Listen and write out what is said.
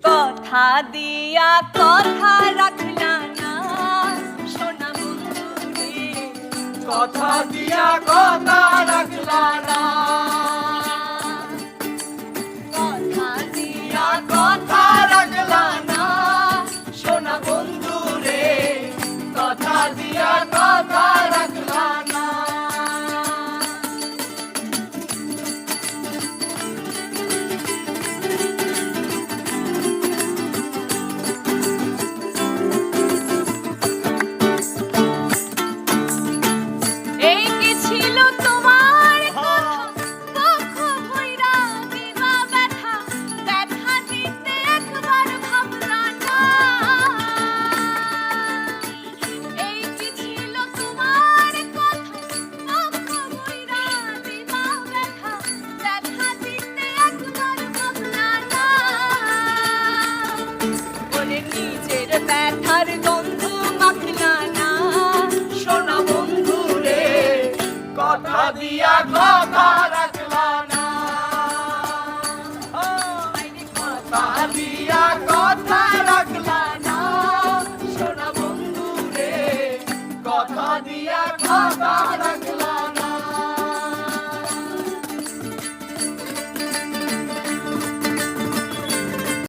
কথা দিয়া কথা রাখলা না সোনা বন্ধু রে, কথা দিয়া কথা রাখলা না, কথা দিয়া কথা রাখলা না সোনা বন্ধু রে, কথা দিয়া কথা রাখলা না। এই কি ছিল তোমার কথা, দুঃখ ভইরা দিবা ব্যথা, ব্যথা দিতে একবার ভাবলা না। এই কি ছিল তোমার কথা, দুঃখ ভইরা দিবা ব্যথা, ব্যথা দিতে একবার ভাবলা না। বলে নিজের ব্যথার গন্ধ মাখলা না সোনা বন্ধু রে, কথা দিয়া কথা রাখলা না, কথা দিয়া কথা রাখলা না সোনা বন্ধু রে, কথা দিয়া কথা